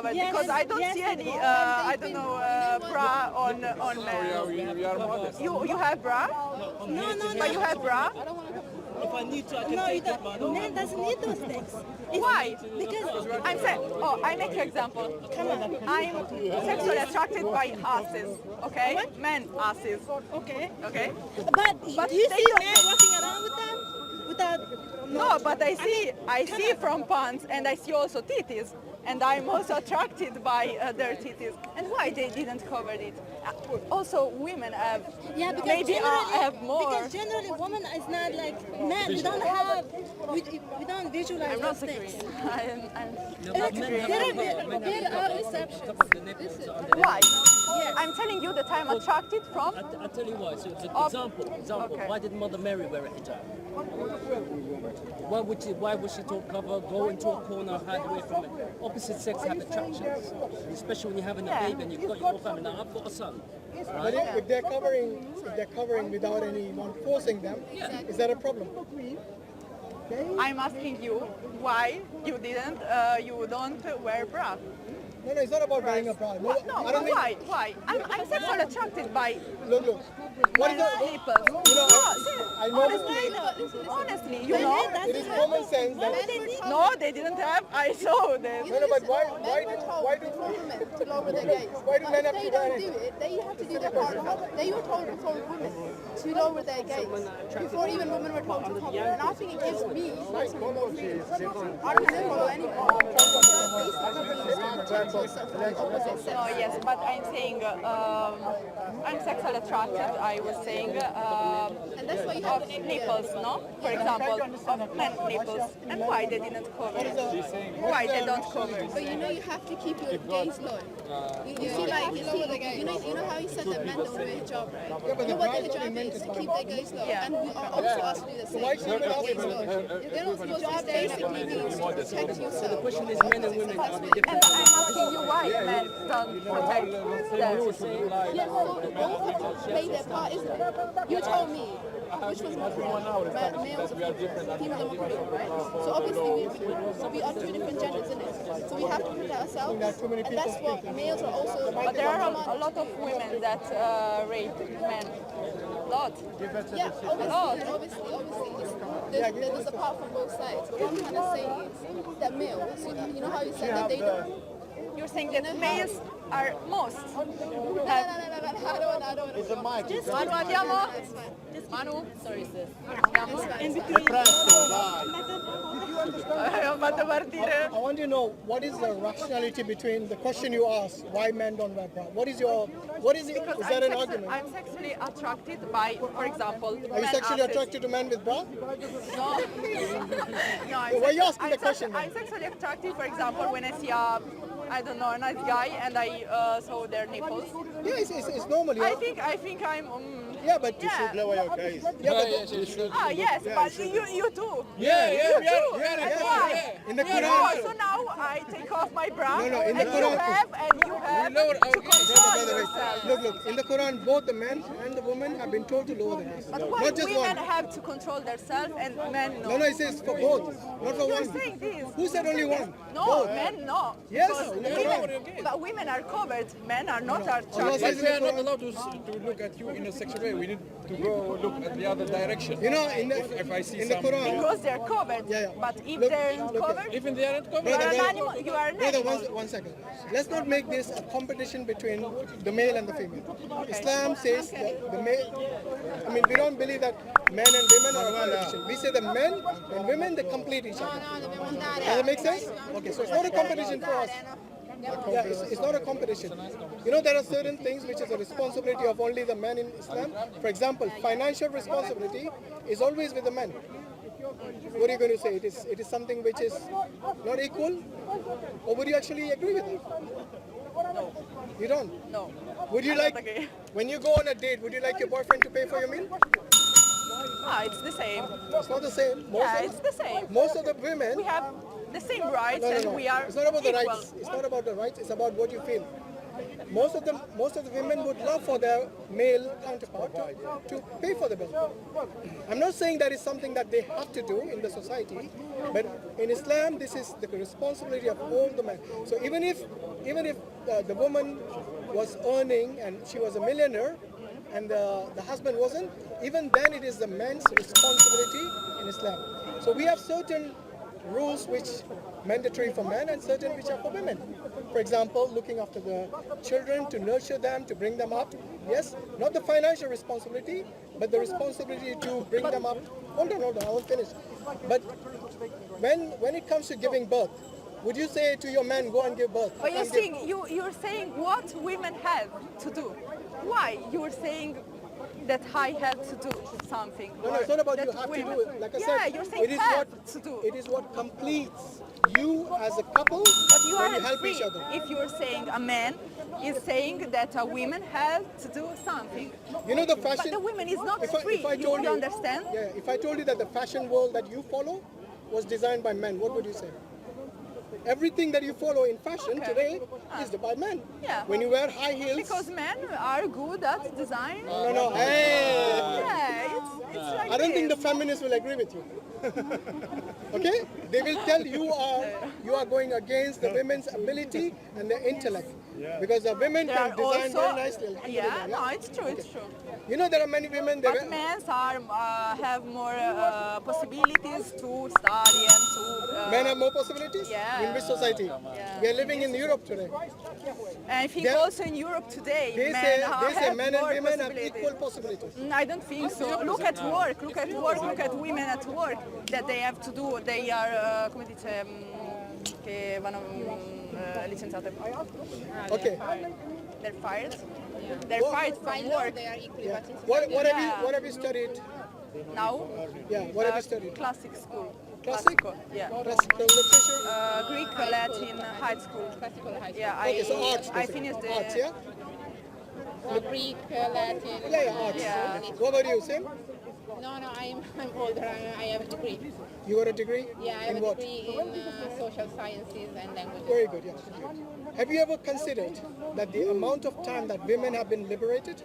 covered because I don't see any, I don't know, bra on men. We are modest. You have bra? No, But you have bra? If I need to, I can No, you take it, but I don't. don't. Men doesn't need those things. Why? Because I'm saying, I make you example. I'm sexually attracted by asses, okay? Men asses, okay. okay? But do you they see don't- men walking around with them? Without No, but I see from pants and I see also titties. And I'm also attracted by their titties. And why they didn't cover it? Also, women have Yeah, because maybe generally, have more. Because generally, woman is not like men. We don't have, we don't visualize I'm not those things. agreeing. I'm There are exceptions. Why? I'm telling you that I'm attracted from. I'll tell you why. So, example. Okay. Why did Mother Mary wear a hijab? Why would she talk cover, go into a corner, hide away from it? Opposite sex have attractions, especially when you're having a baby and you've got your whole family. Now I've got a son. But if they're covering without anyone forcing them, is that a problem? I'm asking you why you didn't, you don't wear bra. No, it's not about wearing a bra. No, No, I don't why? Why? I'm sexually attracted by Look. What is men's the, nipples. you know, I know Honestly, you know. it is common sense that. No, they didn't have. I saw that. No, but why Men were told before women to lower their gaze. Why do men have If to they wear don't it? do it, they have to do their part. They were told before women to lower their gaze before even women were told to cover. And I think it gives me personally more freedom. I don't have to follow No, yes, but I'm saying I'm sexually attracted. I was saying And that's why you have of to nipples, no? For example, of men's nipples, and why they didn't cover it? Why they don't cover it? But you know you have to keep your gaze low. You see, like you know how you said that men don't wear hijab, right? You know what the hijab is to keep their gaze low, Yeah. and we are also asked to do the same. Why Keep can't your we gaze low. They don't hijab basically means to protect yourself. The question is men and women, are they And different? I'm asking you why men don't protect themselves. Yes, so both play their part, isn't it? You told me which was more cruel, but males are females are more cruel, right? So obviously we are two different genders, isn't it? So we have to protect ourselves, and that's what males are also. But there are a lot of women that rape men. Lot. Yeah, obviously. There's a part from both sides. But what I'm trying to say is that males, you know how you said that they don't. You're saying that males are most. No, I don't want to. Just Manu, andiamo? It's fine. Manu? Sorry, sis. in between. Ho fatto partire. I want to know what is the rationality between the question you asked, why men don't wear bra? What is it? Because Is that an argument? I'm sexually attracted by, for example, Are you sexually attracted to men with bra? No. No, I'm Why are you asking I'm the question then? I'm sexually attracted, for example, when I see I don't know, a nice guy and I saw their nipples. Yeah, it's normal. Yeah, I think I'm. yeah but Yeah. Lower your gaze. Yes, but you too. Yeah, You too. we are And why? in the Oh, Quran. so now I take off my bra, No, in and the Quran- you have lower our to gaze. control By the way, yourself. look, in the Quran, both the men and the women have been told to lower their gaze. But why Not just women one. have to control themselves and men no? No, it says for both, not for You're one. saying this. Who said only one? No, Both. men no. Yes, Because in the women, but women are covered. Men are not Allah attracted. says But we are not allowed to look at you in a sexual way. We need to go look at the other direction. You know, If I see in the some- Quran, Because they're covered. Yeah. But if Look, they're look, covered, Even they aren't you covered. are an brother, animal. You are an brother, animal. one second. Let's not make this a competition between the male and the female. Islam says that the male, I mean, we don't believe that men and women are a competition. We say the men and women, they complete each other. Does that make sense? Okay, so it's not a competition for us. Yeah, it's not a competition. You know, there are certain things which is a responsibility of only the men in Islam. For example, financial responsibility is always with the men. What are you going to say? It is something which is not equal? Or would you actually agree with it? No, You don't? no. Would you I like, don't agree. when you go on a date, would you like your boyfriend to pay for your meal? It's the same. It's not the same. Yeah, it's the same. Most of the women, We have the same rights no, and we are it's not about the equal. rights. It's not about the rights. It's about what you feel. most of the women would love for their male counterpart to pay for the bill. I'm not saying that is something that they have to do in the society, but in Islam, this is the responsibility of all the men. So even if the woman was earning and she was a millionaire, and the husband wasn't, even then it is the man's responsibility in Islam. So we have certain rules which mandatory for men and certain which are for women. For example, looking after the children, to nurture them, to bring them up. Yes, not the financial responsibility, but the responsibility to bring them up. Hold on, I won't finish. But when it comes to giving birth, would you say to your man, go and give birth? But you're saying what women have to do. Why? You're saying that I have to do something. No, it's not about that you have women, to do it. Like I yeah, said, you're saying it is have what to do. it is what completes you as a couple But you when are you help free each other. if you're saying a man is saying that a woman has to do something. You know the fashion. But the woman is not free. If I told you understand? Yeah, if I told you that the fashion world that you follow was designed by men, what would you say? Everything that you follow in fashion today is by men. Yeah. When you wear high heels. Because men are good at design. No. Hey. Yeah, it's like I don't think the this. feminists will agree with you. Okay? They will tell you are going against the women's ability and their intellect. Because the women There can are design also, very nicely. yeah, Alhamdulillah, no, it's true, it's true. You know there are many women that But men are have more possibilities to study and to. men have more possibilities? Yeah. In which society? Yeah. We are living in Europe today. And I think They- also in Europe today, They men say have men and more women have possibilities. equal possibilities. I don't think so. Look at work, look at women at work that they have to do. They are, come dice, che vanno licenziate. Okay. They're fired. They're fired By from law, work they are equally, Yeah. but in What society, have you studied? now. Yeah. What have you studied? Classic school. Classic? Classical, yeah. Classical literature. Greek, Latin, high school. classical high school. Yeah, Okay, so arts. I basically. finished the. Arts, yeah. Greek, Latin. Yeah, arts. Yeah. What about you, Sim? No, I'm older. I have a degree. You got a degree? Yeah, I have in a what? degree in social sciences and languages. Very good, yeah. Have you ever considered that the amount of time that women have been liberated?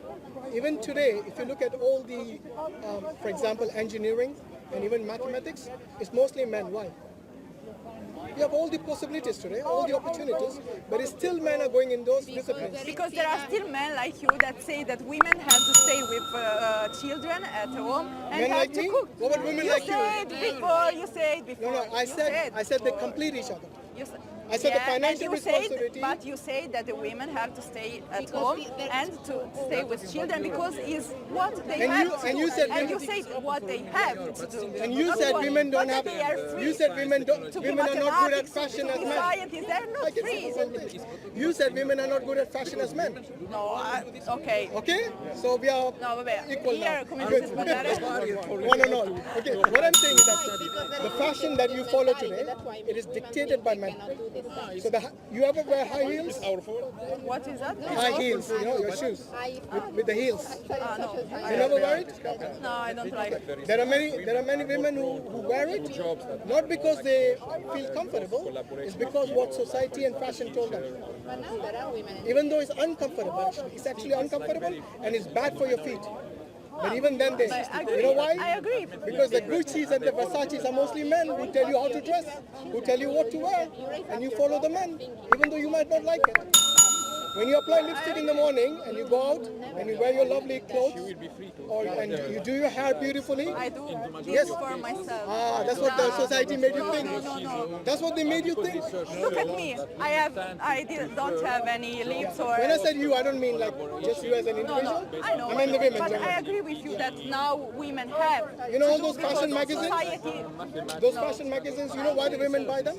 Even today, if you look at all the, for example, engineering and even mathematics, it's mostly men. Why? You have all the possibilities today, all the opportunities, but it's still men are going in those disciplines. Because there are still men like you that say that women have to stay with children at home and Men have like to me? cook. What about women like you? You said before. No, I You said they complete each other. You said, I said the financial and you said, responsibility- but you say that the women have to stay at Because home they're- and to stay with children because is what they And have you- to and do. you said and women- you said what they have to do. And you Not said what- women don't not have. that they are free You said women to be are not good at mathematics, fashion to as be men. scientists. They're I not can free. say the same thing. You said women are not good at fashion as men. No, okay. Okay? So we are No, vabbè, equal here now. come si sbagliare. No. Okay, what I'm saying is that the fashion that you follow today, it is dictated by men. Cannot do this stuff. So you ever wear high heels? What is that? High heels, you know, your shoes with the heels. No, You never wear it? no, I don't like it. There are many women who wear it, not because they feel comfortable, it's because what society and fashion told them. But now there are women. Even though it's uncomfortable, actually, it's actually uncomfortable and it's bad for your feet. But even then, they, I you know why? I agree. Because the Gucci's and the Versace's are mostly men who tell you how to dress, who tell you what to wear, and you follow the men, even though you might not like it. When you apply lipstick in the morning and you go out and you wear your lovely clothes, and you do your hair beautifully, I do Yes. this for myself. that's what the society made you think. No. That's what they made you think. Look at me. Don't have any lips or. When I said you, I don't mean like just you as an No, individual. I know. I mean the women. But generally. I agree with you that now women have. You know all to those do fashion because magazines? Society, Those fashion magazines, you know why the women buy them?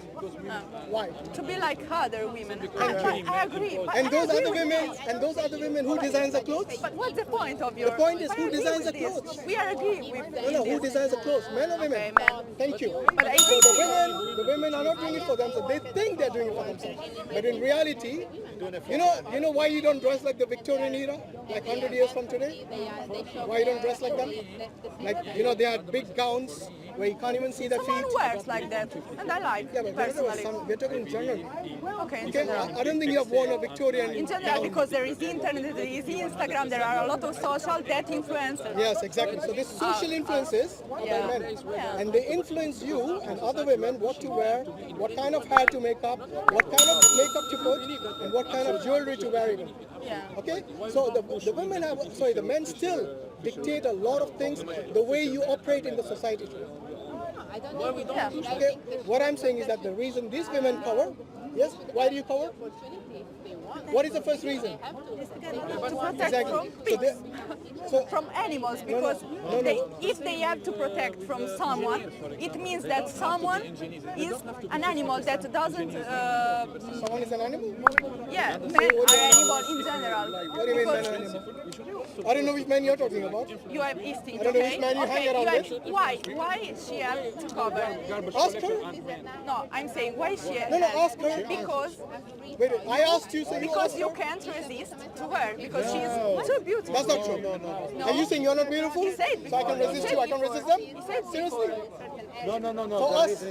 Why? to be like other women. I agree. But And I those agree other with women, you. and those other women who designs the clothes? But what's the point of your? The point is But I who agree designs with the this. clothes? We are agree with No, who this. designs the clothes? Men or women? Okay, men. Thank you. But I So think the women are not doing it for themselves. They think they're doing it for themselves. But in reality, you know why you don't dress like the Victorian era? like 100 years from today? Why you don't dress like them? Like, you know, they had big gowns where you can't even see their Someone feet. wears like that, and I like Yeah, but there was personally. we're talking in general. Okay, in Okay, general. I don't think you have worn a Victorian In general, gown. because there is internet, there is Instagram, there are a lot of social that influencers. Yes, exactly. So this social influences yeah. by men, Yeah. and they influence you and other women what to wear, what kind of hair to make up, what kind of makeup to put, and what kind of jewelry to wear even. Yeah. Okay, so the women have, sorry, the men still dictate a lot of things, the way you operate in the society. Yeah. Okay, what I'm saying is that the reason these women cover, yes, why do you cover? What is the first reason? To protect Exactly. from So pigs, they- so from animals, because if they have to protect from someone, it means that someone is an animal that doesn't, someone is an animal? yeah, men are animal in general. What do you mean man Because animal? I don't know which man you're talking about. you have instinct, I don't know okay? which man you hang Okay, around have, with. why she has to cover? Ask her. No, I'm saying why she No, no, has, ask her. because Wait, I asked you, so you because asked you her. can't resist to her, because she's too beautiful. That's not true. No. Are you saying you're not beautiful? He said So I can before. resist He you, I said can resist them? He said Seriously? No, no, no, no.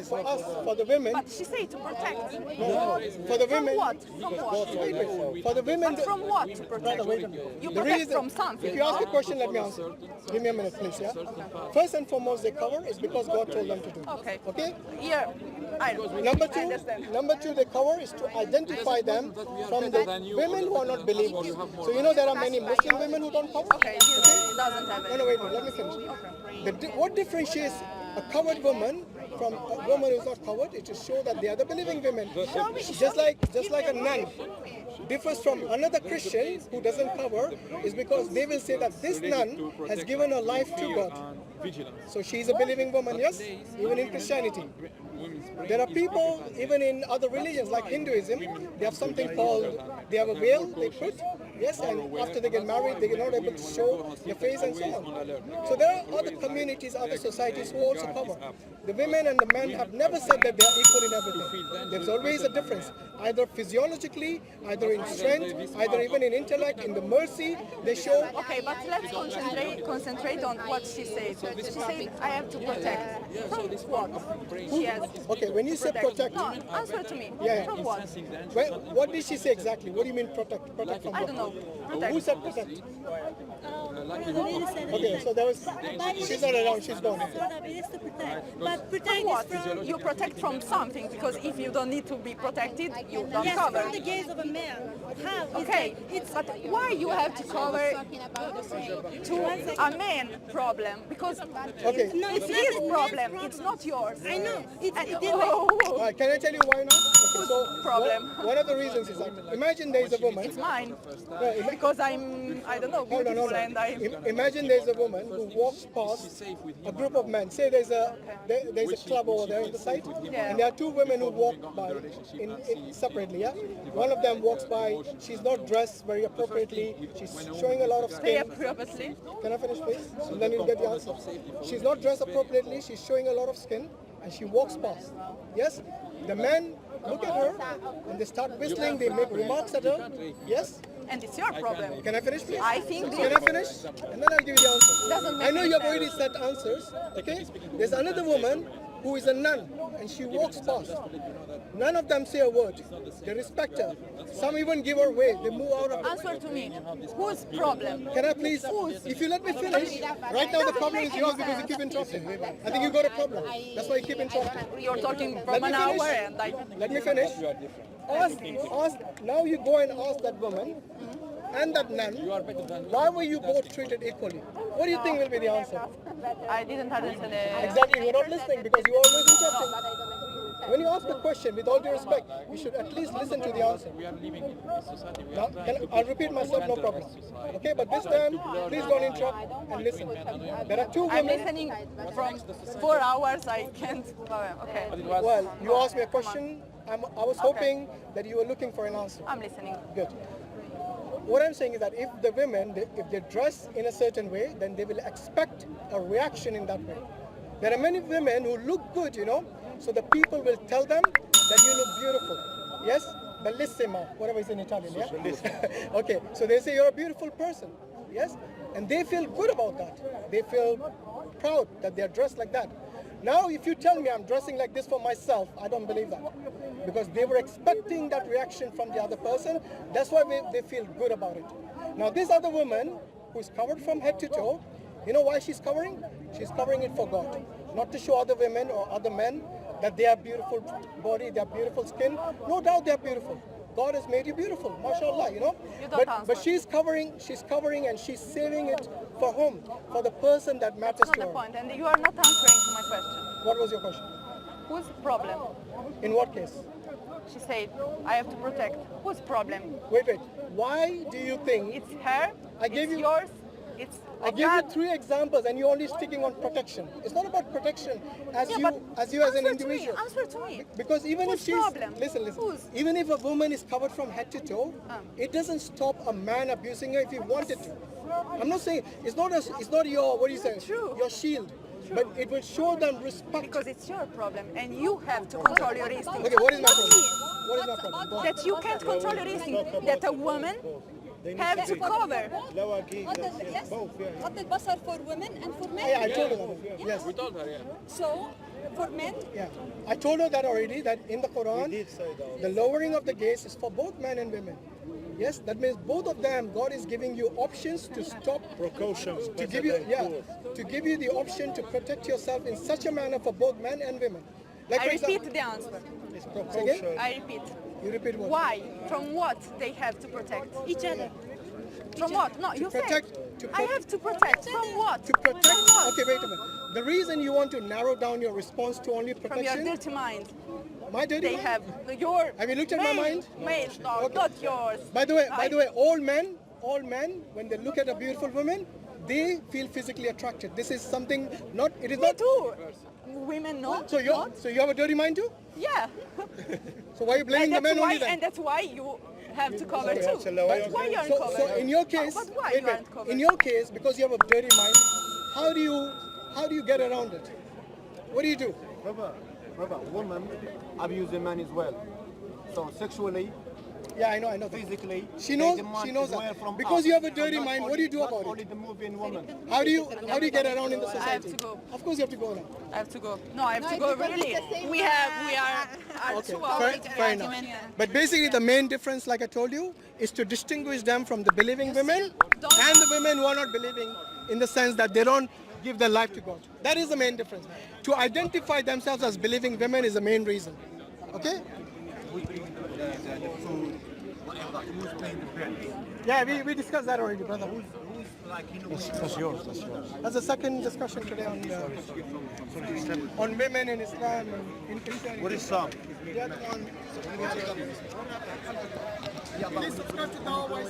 For us, for the women, But she said to protect. for the From women, what? From what? wait, for the women, But from what to protect? You the protect reason, from something. if you ask a question, let me answer. Give me a minute, please, yeah? First and foremost, they cover is because God told them to do. Okay. Okay? Here, I know. Number I two, understand. they cover is to identify them from the women who are not believers. So you know there are many Muslim women who don't cover? Okay, he doesn't have No, it. no, wait, let me finish. What differentiates a covered woman from a woman who's not covered is to show that they are the believing women. Just like a nun differs from another Christian who doesn't cover is because they will say that this nun has given her life to God. So she is a believing woman, yes? Even in Christianity. There are people, even in other religions like Hinduism, they have something called, they have a veil they put, yes, and after they get married, they are not able to show their face and so on. So there are other communities, other societies who also cover. The women and the men have never said that they are equal in everything. There's always a difference, either physiologically, either in strength, either even in intellect, in the mercy they show. Okay, but let's concentrate on what she said. She said, I have to protect. From what? She has. Okay, when you say protect, No, answer to me. Yeah. From what? what did she say exactly? What do you mean protect? Protect from I what? don't know. Who Protect. said protect? The lady said it. Okay, so there was, she's not around, she's gone. Sort of, it is to protect. But From protect what? is from, You protect from something, because if you don't need to be protected, you don't yes, cover. from the gaze of a man. How? It's Okay, like- it's but why you have to cover to a man problem? Because Okay. No, it's it's not his a man's problem, problem. it's not yours. I know. It's And, it did like, oh, Alright, can I tell you why now? Okay, so Problem. One of the reasons is that imagine there is a woman. it's mine. No, Because I don't know, Hold on, beautiful, hold on. and I. Imagine there's a woman who walks past a group of men. Say there's a club over there in the site, Yeah. and there are two women who walk by separately. Yeah, one of them walks by. She's not dressed very appropriately. She's showing a lot of Pay skin. appropriately. Can I finish, please? And then you'll get the answer. She's not dressed appropriately. She's showing a lot of skin, and she walks past. Yes, the men look at her and they start whistling. They make remarks at her. Yes. And it's your problem. Can I finish, please? I think Can I finish? And then I'll give you the answer. Doesn't make I know any you have sense. already said answers. Okay. There's another woman who is a nun, and she walks past. None of them say a word. They respect her. Some even give her way. They move out of. Answer to me. Whose problem? Can I please? If you let me finish. Right now the problem is yours because you keep interrupting. I think you got a problem. That's why you keep interrupting. You're talking Let from me an finish. hour, and I. Let me finish. Ask. Now you go and ask that woman and that nun. Why were you both treated equally? What do you think will be the answer? I didn't understand it. Exactly, you're not listening because you're always interrupting. When you ask a question, with all due respect, you should at least listen to the answer. Now, I'll repeat myself, no problem. Okay, but this time, please don't interrupt and listen. There are two I'm women. listening from 4 hours. I can't. Okay, Well, you asked me a question. I was hoping that you were looking for an answer. I'm listening. Good. What I'm saying is that if the women, if they dress in a certain way, then they will expect a reaction in that way. There are many women who look good, you know, so the people will tell them that you look beautiful. Yes? bellissima, whatever is in Italian, yeah? Okay, so they say you're a beautiful person, yes? And they feel good about that. They feel proud that they're dressed like that. Now, if you tell me I'm dressing like this for myself, I don't believe that. Because they were expecting that reaction from the other person. That's why they feel good about it. Now, this other woman who's covered from head to toe, you know why she's covering? She's covering it for God. Not to show other women or other men that they have beautiful body, they have beautiful skin. No doubt they're beautiful. God has made you beautiful, mashallah, you know. You don't But she's covering and she's saving it for whom? For the person that matters That's to not her. the point, and you are not answering to my question. What was your question? Whose problem? In what case? She said, I have to protect. Whose problem? Wait. Why do you think It's her, I gave it's you- yours, it's I of gave you God. 3 examples and you're only sticking on protection. It's not about protection as Yeah, you but as an answer individual. To me, answer to me. Because even Whose if she's problem? listen, Whose? even if a woman is covered from head to toe, it doesn't stop a man abusing her if he wanted to. I'm not saying it's not your what do you say? True. Your shield, but it will show them respect. Because it's your problem, and you have to control your instinct. Okay, what is my Not problem? me. What is my problem? Go ahead. That you can't control your instinct. That a woman have to cover. غض البصر for women and for men. Yeah, I told her that. Yes. We told her, yeah. So for men, Yeah, I told her that already. That in the Quran, the lowering of the gaze is for both men and women. Yes, that means both of them. God is giving you options to stop, Precautions. to give you, to give you the option to protect yourself in such a manner for both men and women. Like I for example, repeat the answer. Say again? I repeat. You repeat what? Why? From what they have to protect? Each other. From what? No, you protect- said. to I pro- have to protect. From what? To protect. From what? Okay, wait a minute. The reason you want to narrow down your response to only From your protection, dirty mind. my dirty They mind? have your. Have you looked at my male- mind? Male, no, Okay. not yours. By the way, all men, when they look at a beautiful woman, they feel physically attracted. This is something not. It is Me not. too. Women not. So you have a dirty mind too? Yeah. So why are you blaming and the that's men why, only then? and that's why you have to cover too. But- That's why you aren't covered. So in your case, But why wait, you aren't covered? in your case, because you have a dirty mind, how do you get around it? What do you do? Brother, women abuse the man as well. So sexually, Yeah, I know that. physically, She they knows demand she knows as well that. from Because us. you have a So dirty not mind, what only- do you do not about only it? the moving woman. How do you get around in the I have society? to go. Of course you have to go now. I have to go. No, I have to No, go. because Really, it's the same we are Okay, 2 hours. fair enough. But basically the main difference, like I told you, is to distinguish them from the believing women and the women who are not believing, in the sense that they don't give their life to God. That is the main difference. To identify themselves as believing women is the main reason. Okay? Yeah, we discussed that already, brother. That's yours. That's the second discussion today on women in Islam and in Christianity. What is Sam? Yeah, Please subscribe to Dawah Voice.